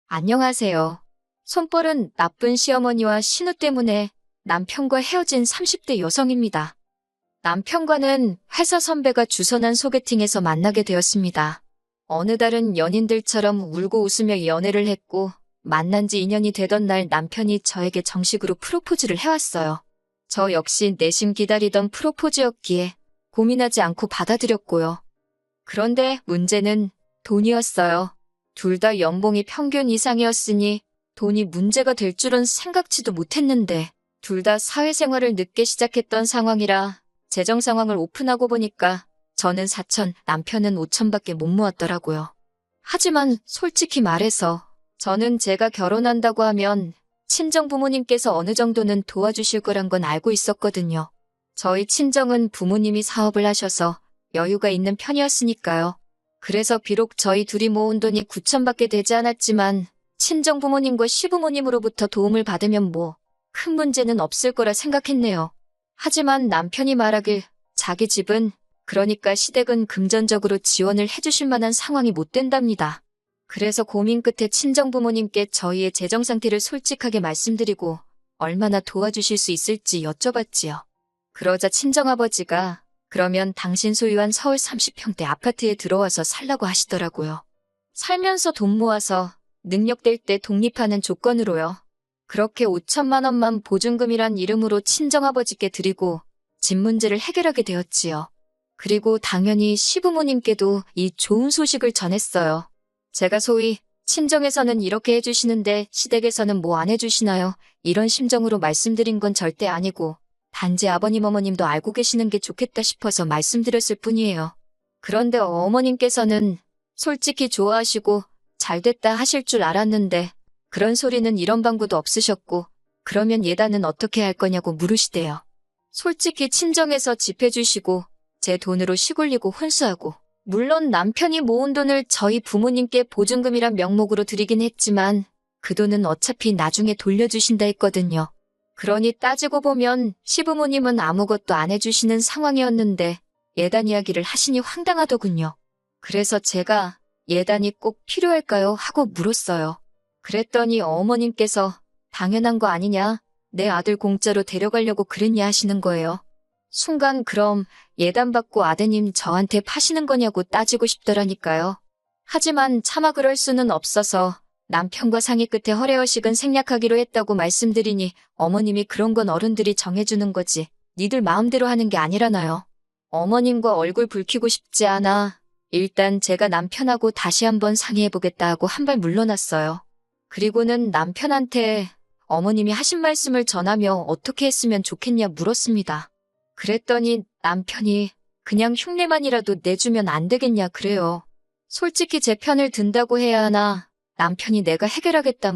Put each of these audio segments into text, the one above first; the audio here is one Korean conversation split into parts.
안녕하세요. 손벌은 나쁜 시어머니와 신우 때문에 남편과 헤어진 30대 여성입니다. 남편과는 회사 선배가 주선한 소개팅에서 만나게 되었습니다. 어느 다른 연인들처럼 울고 웃으며 연애를 했고 만난 지 2년이 되던 날 남편이 저에게 정식으로 프로포즈를 해왔어요. 저 역시 내심 기다리던 프로포즈였기에 고민하지 않고 받아들였고요. 그런데 문제는 돈이었어요. 둘 다 연봉이 평균 이상이었으니 돈이 문제가 될 줄은 생각지도 못했는데 둘 다 사회생활을 늦게 시작했던 상황이라 재정 상황을 오픈하고 보니까 저는 4천, 남편은 5천밖에 못 모았더라고요. 하지만 솔직히 말해서 저는 제가 결혼한다고 하면 친정 부모님께서 어느 정도는 도와주실 거란 건 알고 있었거든요. 저희 친정은 부모님이 사업을 하셔서 여유가 있는 편이었으니까요. 그래서 비록 저희 둘이 모은 돈이 9천밖에 되지 않았지만 친정 부모님과 시부모님으로부터 도움을 받으면 큰 문제는 없을 거라 생각했네요. 하지만 남편이 말하길 자기 집은 그러니까 시댁은 금전적으로 지원을 해주실 만한 상황이 못 된답니다. 그래서 고민 끝에 친정 부모님께 저희의 재정 상태를 솔직하게 말씀드리고 얼마나 도와주실 수 있을지 여쭤봤지요. 그러자 친정아버지가 그러면 당신 소유한 서울 30평대 아파트에 들어와서 살라고 하시더라고요. 살면서 돈 모아서 능력될 때 독립하는 조건으로요. 그렇게 5천만 원만 보증금이란 이름으로 친정아버지께 드리고 집 문제를 해결하게 되었지요. 그리고 당연히 시부모님께도 이 좋은 소식을 전했어요. 제가 소위 친정에서는 이렇게 해주시는데 시댁에서는 뭐 안 해주시나요? 이런 심정으로 말씀드린 건 절대 아니고 단지 아버님 어머님도 알고 계시는 게 좋겠다 싶어서 말씀드렸을 뿐이에요. 그런데 어머님께서는 솔직히 좋아하시고 잘됐다 하실 줄 알았는데 그런 소리는 이런 방구도 없으셨고 그러면 예단은 어떻게 할 거냐고 물으시대요. 솔직히 친정에서 집 해주시고 제 돈으로 시골리고 혼수하고 물론 남편이 모은 돈을 저희 부모님께 보증금이란 명목으로 드리긴 했지만 그 돈은 어차피 나중에 돌려주신다 했거든요. 그러니 따지고 보면 시부모님은 아무것도 안 해주시는 상황이었는데 예단 이야기를 하시니 황당하더군요. 그래서 제가 예단이 꼭 필요할까요? 하고 물었어요. 그랬더니 어머님께서 당연한 거 아니냐? 내 아들 공짜로 데려가려고 그랬냐 하시는 거예요. 순간 그럼 예단 받고 아드님 저한테 파시는 거냐고 따지고 싶더라니까요. 하지만 차마 그럴 수는 없어서 남편과 상의 끝에 허례허식은 생략하기로 했다고 말씀드리니 어머님이 그런 건 어른들이 정해주는 거지 니들 마음대로 하는 게 아니라나요. 어머님과 얼굴 붉히고 싶지 않아 일단 제가 남편하고 다시 한번 상의해보겠다 하고 한 발 물러났어요. 그리고는 남편한테 어머님이 하신 말씀을 전하며 어떻게 했으면 좋겠냐 물었습니다. 그랬더니 남편이 그냥 흉내만이라도 내주면 안 되겠냐 그래요. 솔직히 제 편을 든다고 해야 하나 남편이 내가 해결하겠다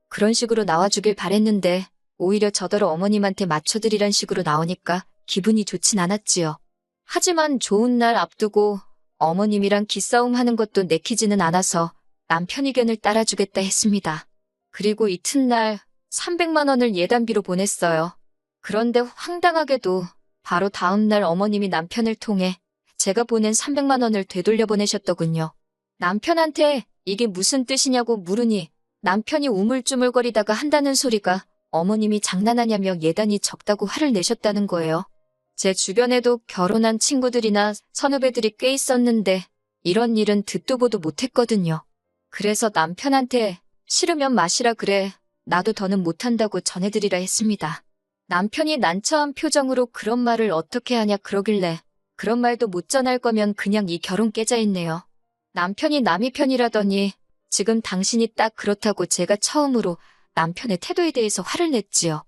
그런 식으로 나와주길 바랬는데 오히려 저더러 어머님한테 맞춰드리란 식으로 나오니까 기분이 좋진 않았지요. 하지만 좋은 날 앞두고 어머님이랑 기싸움 하는 것도 내키지는 않아서 남편 의견을 따라주겠다 했습니다. 그리고 이튿날 300만 원을 예단비로 보냈어요. 그런데 황당하게도 바로 다음 날 어머님이 남편을 통해 제가 보낸 300만 원을 되돌려 보내셨더군요. 남편한테 이게 무슨 뜻이냐고 물으니 남편이 우물쭈물거리다가 한다는 소리가 어머님이 장난하냐며 예단이 적다고 화를 내셨다는 거예요. 제 주변에도 결혼한 친구들이나 선후배들이 꽤 있었는데 이런 일은 듣도 보도 못했거든요. 그래서 남편한테 싫으면 마시라 그래 나도 더는 못한다고 전해드리라 했습니다. 남편이 난처한 표정으로 그런 말을 어떻게 하냐 그러길래 그런 말도 못 전할 거면 그냥 이 결혼 깨자 했네요. 남편이 남이 편이라더니 지금 당신이 딱 그렇다고 제가 처음으로 남편의 태도에 대해서 화를 냈지요.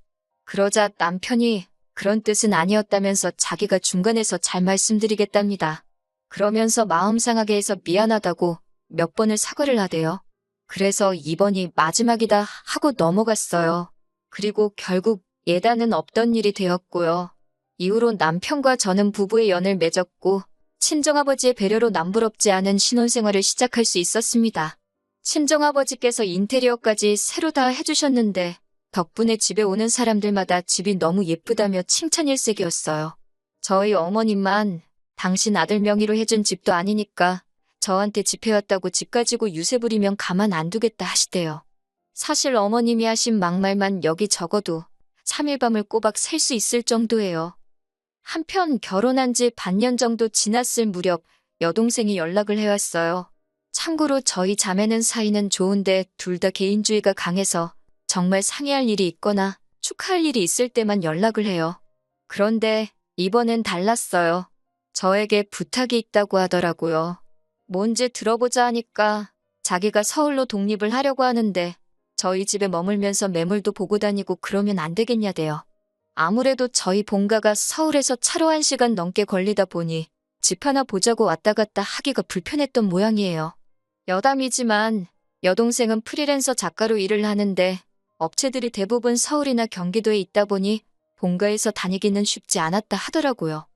그러자 남편이 그런 뜻은 아니었다면서 자기가 중간에서 잘 말씀드리겠답니다. 그러면서 마음 상하게 해서 미안하다고 몇 번을 사과를 하대요. 그래서 이번이 마지막이다 하고 넘어갔어요. 그리고 결국 예단은 없던 일이 되었고요. 이후로 남편과 저는 부부의 연을 맺었고 친정아버지의 배려로 남부럽지 않은 신혼생활을 시작할 수 있었습니다. 친정아버지께서 인테리어까지 새로 다 해주셨는데 덕분에 집에 오는 사람들마다 집이 너무 예쁘다며 칭찬일색이었어요. 저희 어머님만 당신 아들 명의로 해준 집도 아니니까 저한테 집해왔다고 집 가지고 유세 부리면 가만 안 두겠다 하시대요. 사실 어머님이 하신 막말만 여기 적어도 3일 밤을 꼬박 셀 수 있을 정도예요. 한편 결혼한 지 반년 정도 지났을 무렵 여동생이 연락을 해왔어요. 참고로 저희 자매는 사이는 좋은데 둘 다 개인주의가 강해서 정말 상의할 일이 있거나 축하할 일이 있을 때만 연락을 해요. 그런데 이번엔 달랐어요. 저에게 부탁이 있다고 하더라고요. 뭔지 들어보자 하니까 자기가 서울로 독립을 하려고 하는데 저희 집에 머물면서 매물도 보고 다니고 그러면 안 되겠냐대요. 아무래도 저희 본가가 서울에서 차로 1시간 넘게 걸리다 보니 집 하나 보자고 왔다 갔다 하기가 불편했던 모양이에요. 여담이지만 여동생은 프리랜서 작가로 일을 하는데 업체들이 대부분 서울이나 경기도에 있다 보니 본가에서 다니기는 쉽지 않았다 하더라고요.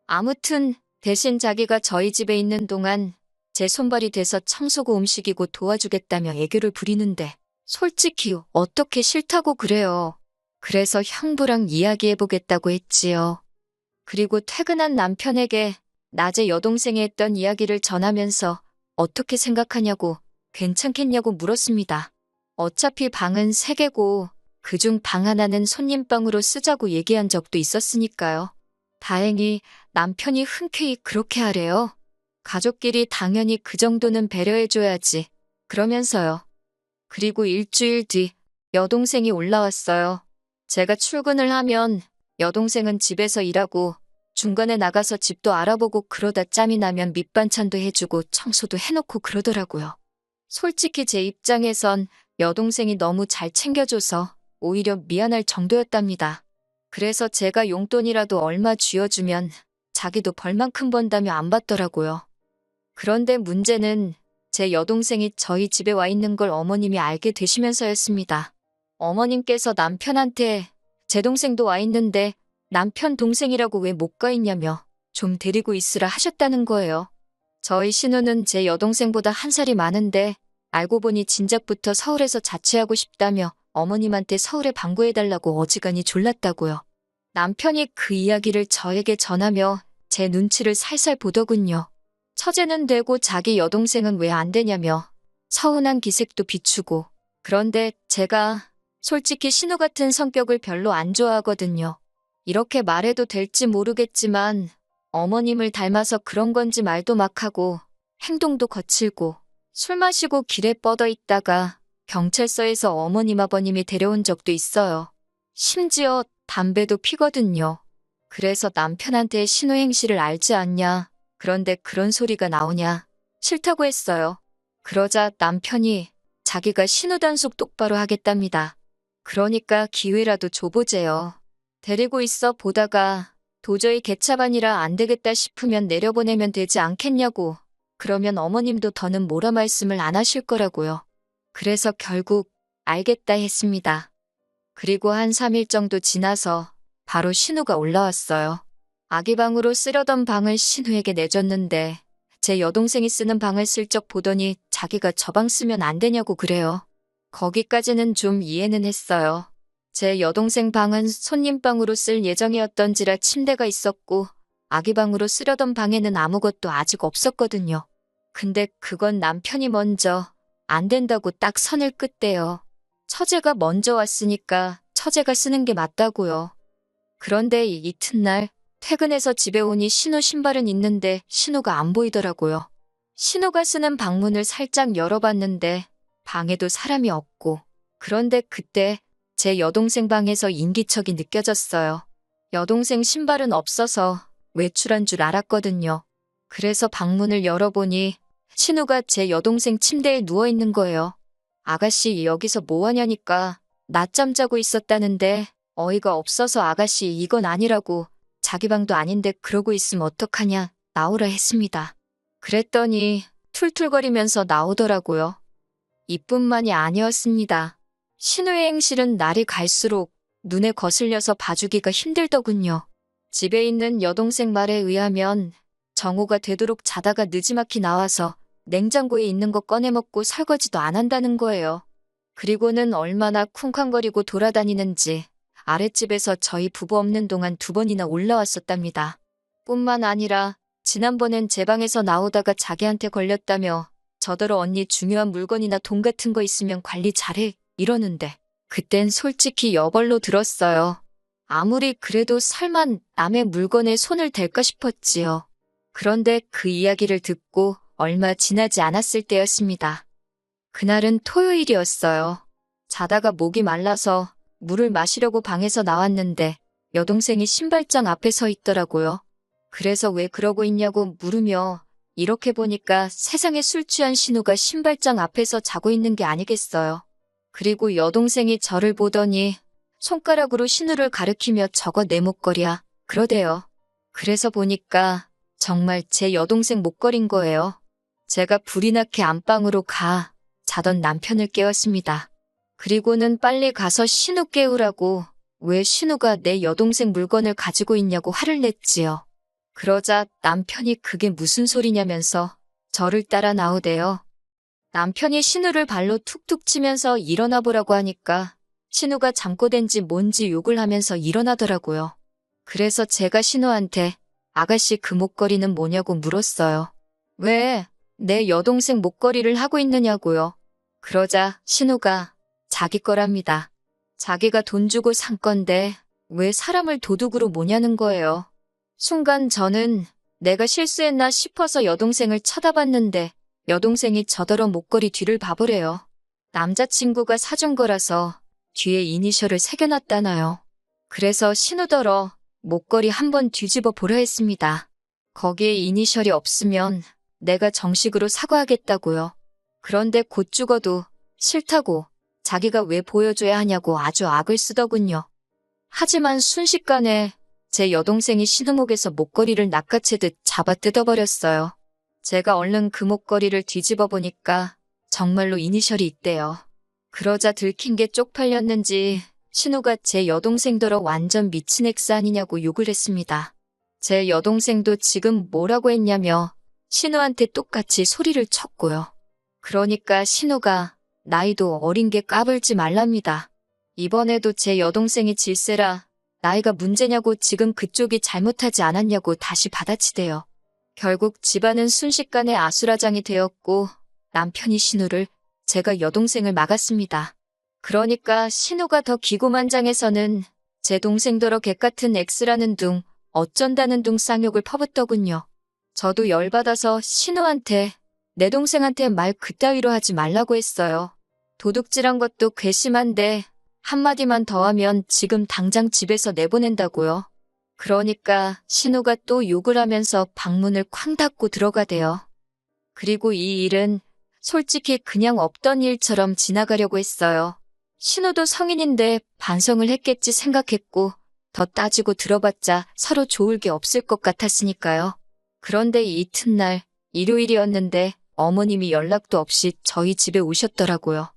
아무튼 대신 자기가 저희 집에 있는 동안 제 손발이 돼서 청소고 음식이고 도와주겠다며 애교를 부리는데 솔직히 어떻게 싫다고 그래요. 그래서 형부랑 이야기해보겠다고 했지요. 그리고 퇴근한 남편에게 낮에 여동생이 했던 이야기를 전하면서 어떻게 생각하냐고 괜찮겠냐고 물었습니다. 어차피 방은 3개고 그중 방 하나는 손님방으로 쓰자고 얘기한 적도 있었으니까요. 다행히 남편이 흔쾌히 그렇게 하래요. 가족끼리 당연히 그 정도는 배려해줘야지. 그러면서요. 그리고 일주일 뒤 여동생이 올라왔어요. 제가 출근을 하면 여동생은 집에서 일하고 중간에 나가서 집도 알아보고 그러다 짬이 나면 밑반찬도 해주고 청소도 해놓고 그러더라고요. 솔직히 제 입장에선 여동생이 너무 잘 챙겨줘서 오히려 미안할 정도였답니다. 그래서 제가 용돈이라도 얼마 쥐어주면 자기도 벌만큼 번다며 안 받더라고요. 그런데 문제는 제 여동생이 저희 집에 와 있는 걸 어머님이 알게 되시면서였습니다. 어머님께서 남편한테 제 동생도 와 있는데 남편 동생이라고 왜 못 가 있냐며 좀 데리고 있으라 하셨다는 거예요. 저희 신우는 제 여동생보다 1살이 많은데 알고 보니 진작부터 서울에서 자취하고 싶다며 어머님한테 서울에 방구해달라고 어지간히 졸랐다고요. 남편이 그 이야기를 저에게 전하며 제 눈치를 살살 보더군요. 처제는 되고 자기 여동생은 왜 안 되냐며 서운한 기색도 비추고. 그런데 제가 솔직히 신우 같은 성격을 별로 안 좋아하거든요. 이렇게 말해도 될지 모르겠지만 어머님을 닮아서 그런 건지 말도 막 하고 행동도 거칠고 술 마시고 길에 뻗어 있다가 경찰서에서 어머님 아버님이 데려온 적도 있어요. 심지어 담배도 피거든요. 그래서 남편한테 신우 행실을 알지 않냐. 그런데 그런 소리가 나오냐. 싫다고 했어요. 그러자 남편이 자기가 신우 단속 똑바로 하겠답니다. 그러니까 기회라도 줘보재요. 데리고 있어 보다가 도저히 개차반이라 안 되겠다 싶으면 내려보내면 되지 않겠냐고. 그러면 어머님도 더는 뭐라 말씀을 안 하실 거라고요. 그래서 결국 알겠다 했습니다. 그리고 한 3일 정도 지나서 바로 신우가 올라왔어요. 아기 방으로 쓰려던 방을 신우에게 내줬는데 제 여동생이 쓰는 방을 슬쩍 보더니 자기가 저 방 쓰면 안 되냐고 그래요. 거기까지는 좀 이해는 했어요. 제 여동생 방은 손님방으로 쓸 예정이었던지라 침대가 있었고 아기 방으로 쓰려던 방에는 아무것도 아직 없었거든요. 근데 그건 남편이 먼저 안 된다고 딱 선을 긋대요. 처제가 먼저 왔으니까 처제가 쓰는 게 맞다고요. 그런데 이튿날 퇴근해서 집에 오니 신우 신발은 있는데 신우가 안 보이더라고요. 신우가 쓰는 방문을 살짝 열어봤는데 방에도 사람이 없고. 그런데 그때 제 여동생 방에서 인기척이 느껴졌어요. 여동생 신발은 없어서 외출한 줄 알았거든요. 그래서 방문을 열어보니 신우가 제 여동생 침대에 누워있는 거예요. 아가씨 여기서 뭐하냐니까 낮잠 자고 있었다는데 어이가 없어서 아가씨 이건 아니라고 자기 방도 아닌데 그러고 있으면 어떡하냐 나오라 했습니다. 그랬더니 툴툴거리면서 나오더라고요. 이뿐만이 아니었습니다. 신우의 행실은 날이 갈수록 눈에 거슬려서 봐주기가 힘들더군요. 집에 있는 여동생 말에 의하면 정오가 되도록 자다가 느지막이 나와서 냉장고에 있는 거 꺼내 먹고 설거지도 안 한다는 거예요. 그리고는 얼마나 쿵쾅거리고 돌아다니는지 아랫집에서 저희 부부 없는 동안 2번이나 올라왔었답니다. 뿐만 아니라 지난번엔 제 방에서 나오다가 자기한테 걸렸다며 저더러 언니 중요한 물건이나 돈 같은 거 있으면 관리 잘해 이러는데 그땐 솔직히 여벌로 들었어요. 아무리 그래도 설마 남의 물건에 손을 댈까 싶었지요. 그런데 그 이야기를 듣고 얼마 지나지 않았을 때였습니다. 그날은 토요일이었어요. 자다가 목이 말라서 물을 마시려고 방에서 나왔는데 여동생이 신발장 앞에 서 있더라고요. 그래서 왜 그러고 있냐고 물으며 이렇게 보니까 세상에 술 취한 신우가 신발장 앞에서 자고 있는 게 아니겠어요. 그리고 여동생이 저를 보더니 손가락으로 신우를 가리키며 저거 내 목걸이야 그러대요. 그래서 보니까 정말 제 여동생 목걸이인 거예요. 제가 불이 나게 안방으로 가 자던 남편을 깨웠습니다. 그리고는 빨리 가서 신우 깨우라고 왜 신우가 내 여동생 물건을 가지고 있냐고 화를 냈지요. 그러자 남편이 그게 무슨 소리냐면서 저를 따라 나오대요. 남편이 신우를 발로 툭툭 치면서 일어나 보라고 하니까 신우가 잠꼬댄지 뭔지 욕을 하면서 일어나더라고요. 그래서 제가 신우한테 아가씨 그 목걸이는 뭐냐고 물었어요. 왜 내 여동생 목걸이를 하고 있느냐고요. 그러자 신우가 자기 거랍니다. 자기가 돈 주고 산 건데 왜 사람을 도둑으로 모냐는 거예요. 순간 저는 내가 실수했나 싶어서 여동생을 쳐다봤는데 여동생이 저더러 목걸이 뒤를 봐보래요. 남자친구가 사준 거라서 뒤에 이니셜을 새겨놨다나요. 그래서 신우더러 목걸이 한번 뒤집어 보려 했습니다. 거기에 이니셜이 없으면 내가 정식으로 사과하겠다고요. 그런데 곧 죽어도 싫다고 자기가 왜 보여줘야 하냐고 아주 악을 쓰더군요. 하지만 순식간에 제 여동생이 신우목에서 목걸이를 낚아채듯 잡아 뜯어버렸어요. 제가 얼른 그 목걸이를 뒤집어 보니까 정말로 이니셜이 있대요. 그러자 들킨 게 쪽팔렸는지 신우가 제 여동생더러 완전 미친 엑스 아니냐고 욕을 했습니다. 제 여동생도 지금 뭐라고 했냐며 신우한테 똑같이 소리를 쳤고요. 그러니까 신우가 나이도 어린 게 까불지 말랍니다. 이번에도 제 여동생이 질세라 나이가 문제냐고 지금 그쪽이 잘못하지 않았냐고 다시 받아치대요. 결국 집안은 순식간에 아수라장이 되었고 남편이 신우를 제가 여동생을 막았습니다. 그러니까 신우가 더 기고만장해서는 제 동생더러 개같은 X라는 둥 어쩐다는 둥 쌍욕을 퍼붓더군요. 저도 열받아서 신우한테 내 동생한테 말 그따위로 하지 말라고 했어요. 도둑질한 것도 괘씸한데 한마디만 더 하면 지금 당장 집에서 내보낸다고요. 그러니까 신우가 또 욕을 하면서 방문을 쾅 닫고 들어가대요. 그리고 이 일은 솔직히 그냥 없던 일처럼 지나가려고 했어요. 신우도 성인인데 반성을 했겠지 생각했고 더 따지고 들어봤자 서로 좋을 게 없을 것 같았으니까요. 그런데 이튿날 일요일이었는데 어머님이 연락도 없이 저희 집에 오셨더라고요.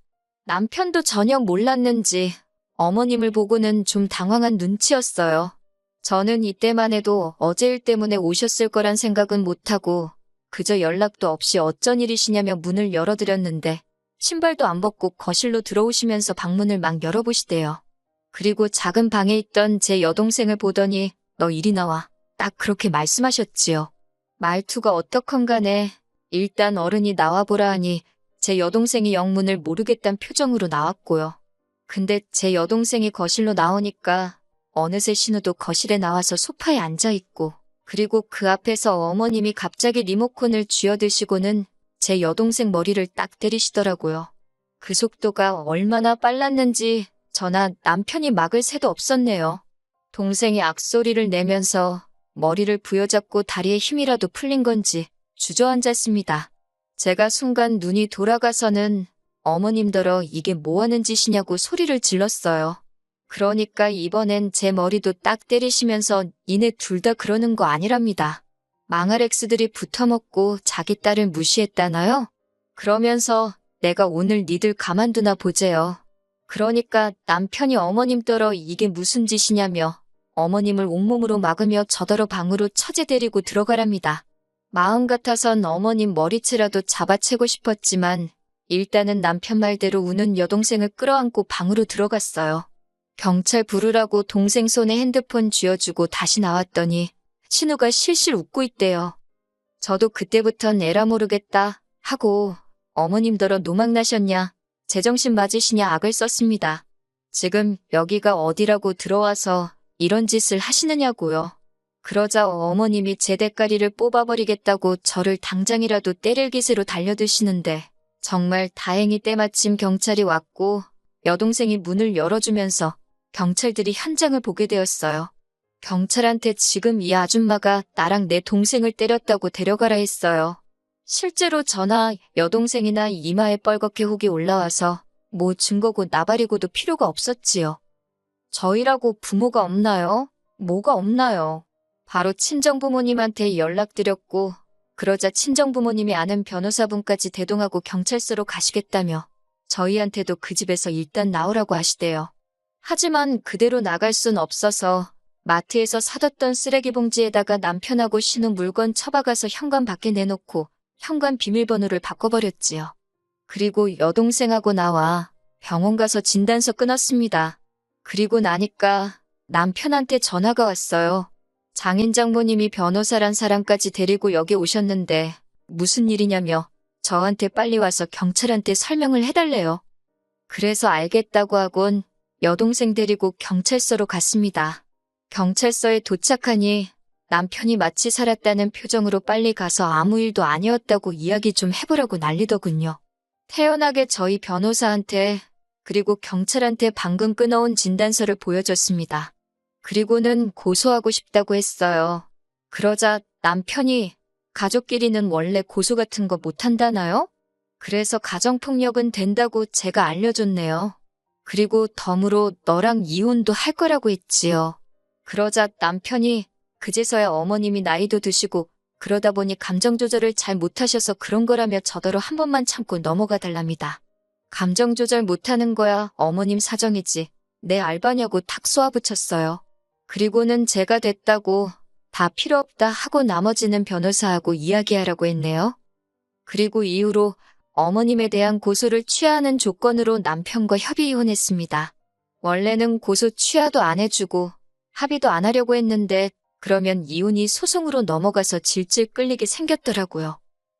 남편도 전혀 몰랐는지 어머님을 보고는 좀 당황한 눈치였어요. 저는 이때만 해도 어제 일 때문에 오셨을 거란 생각은 못하고 그저 연락도 없이 어쩐 일이시냐며 문을 열어드렸는데 신발도 안 벗고 거실로 들어오시면서 방문을 막 열어보시대요. 그리고 작은 방에 있던 제 여동생을 보더니 너 이리 나와. 딱 그렇게 말씀하셨지요. 말투가 어떻건 간에 일단 어른이 나와보라 하니 제 여동생이 영문을 모르겠단 표정으로 나왔고요. 근데 제 여동생이 거실로 나오니까 어느새 신우도 거실에 나와서 소파에 앉아있고 그리고 그 앞에서 어머님이 갑자기 리모컨을 쥐어드시고는 제 여동생 머리를 딱 때리시더라고요. 그 속도가 얼마나 빨랐는지 저나 남편이 막을 새도 없었네요. 동생이 악소리를 내면서 머리를 부여잡고 다리에 힘이라도 풀린 건지 주저앉았습니다. 제가 순간 눈이 돌아가서는 어머님더러 이게 뭐하는 짓이냐고 소리를 질렀어요. 그러니까 이번엔 제 머리도 딱 때리시면서 니네 둘 다 그러는 거 아니랍니다. 망할 엑스들이 붙어먹고 자기 딸을 무시했다나요? 그러면서 내가 오늘 니들 가만두나 보재요. 그러니까 남편이 어머님더러 이게 무슨 짓이냐며 어머님을 온몸으로 막으며 저더러 방으로 처제 데리고 들어가랍니다. 마음 같아선 어머님 머리채라도 잡아채고 싶었지만 일단은 남편 말대로 우는 여동생을 끌어안고 방으로 들어갔어요. 경찰 부르라고 동생 손에 핸드폰 쥐어주고 다시 나왔더니 신우가 실실 웃고 있대요. 저도 그때부턴 에라 모르겠다 하고 어머님더러 노망나셨냐, 제정신 맞으시냐 악을 썼습니다. 지금 여기가 어디라고 들어와서 이런 짓을 하시느냐고요. 그러자 어머님이 제 대가리를 뽑아버리겠다고 저를 당장이라도 때릴 기세로 달려드시는데 정말 다행히 때마침 경찰이 왔고 여동생이 문을 열어주면서 경찰들이 현장을 보게 되었어요. 경찰한테 지금 이 아줌마가 나랑 내 동생을 때렸다고 데려가라 했어요. 실제로 저나 여동생이나 이마에 뻘겋게 혹이 올라와서 뭐 증거고 나발이고도 필요가 없었지요. 저희라고 부모가 없나요? 뭐가 없나요? 바로 친정부모님한테 연락드렸고 그러자 친정부모님이 아는 변호사분까지 대동하고 경찰서로 가시겠다며 저희한테도 그 집에서 일단 나오라고 하시대요. 하지만 그대로 나갈 순 없어서 마트에서 사뒀던 쓰레기 봉지에다가 남편하고 신은 물건 처박아서 현관 밖에 내놓고 현관 비밀번호를 바꿔버렸지요. 그리고 여동생하고 나와 병원 가서 진단서 끊었습니다. 그리고 나니까 남편한테 전화가 왔어요. 장인 장모님이 변호사란 사람까지 데리고 여기 오셨는데 무슨 일이냐며 저한테 빨리 와서 경찰한테 설명을 해달래요. 그래서 알겠다고 하곤 여동생 데리고 경찰서로 갔습니다. 경찰서에 도착하니 남편이 마치 살았다는 표정으로 빨리 가서 아무 일도 아니었다고 이야기 좀 해보라고 난리더군요. 태연하게 저희 변호사한테 그리고 경찰한테 방금 끊어온 진단서를 보여줬습니다. 그리고는 고소하고 싶다고 했어요. 그러자 남편이 가족끼리는 원래 고소 같은 거 못한다나요? 그래서 가정폭력은 된다고 제가 알려줬네요. 그리고 덤으로 너랑 이혼도 할 거라고 했지요. 그러자 남편이 그제서야 어머님이 나이도 드시고 그러다 보니 감정 조절을 잘 못하셔서 그런 거라며 저더러 한 번만 참고 넘어가 달랍니다. 감정 조절 못하는 거야 어머님 사정이지. 내 알바냐고 탁 쏘아붙였어요. 그리고는 제가 됐다고 다 필요 없다 하고 나머지는 변호사하고 이야기하라고 했네요. 그리고 이후로 어머님에 대한 고소를 취하하는 조건으로 남편과 협의 이혼했습니다. 원래는 고소 취하도 안 해주고 합의도 안 하려고 했는데 그러면 이혼이 소송으로 넘어가서 질질 끌리게 생겼더라고요.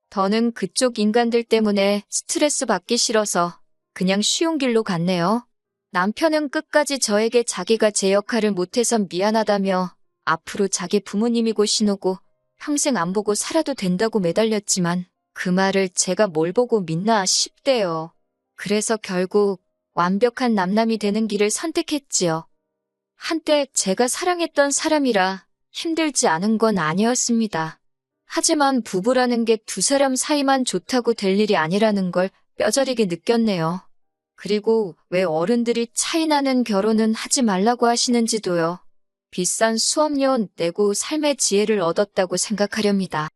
더는 그쪽 인간들 때문에 스트레스 받기 싫어서 그냥 쉬운 길로 갔네요. 남편은 끝까지 저에게 자기가 제 역할을 못해서 미안하다며 앞으로 자기 부모님이고 신우고 평생 안 보고 살아도 된다고 매달렸지만 그 말을 제가 뭘 보고 믿나 싶대요. 그래서 결국 완벽한 남남이 되는 길을 선택했지요. 한때 제가 사랑했던 사람이라 힘들지 않은 건 아니었습니다. 하지만 부부라는 게 두 사람 사이만 좋다고 될 일이 아니라는 걸 뼈저리게 느꼈네요. 그리고 왜 어른들이 차이나는 결혼은 하지 말라고 하시는지도요. 비싼 수업료 내고 삶의 지혜를 얻었다고 생각하렵니다.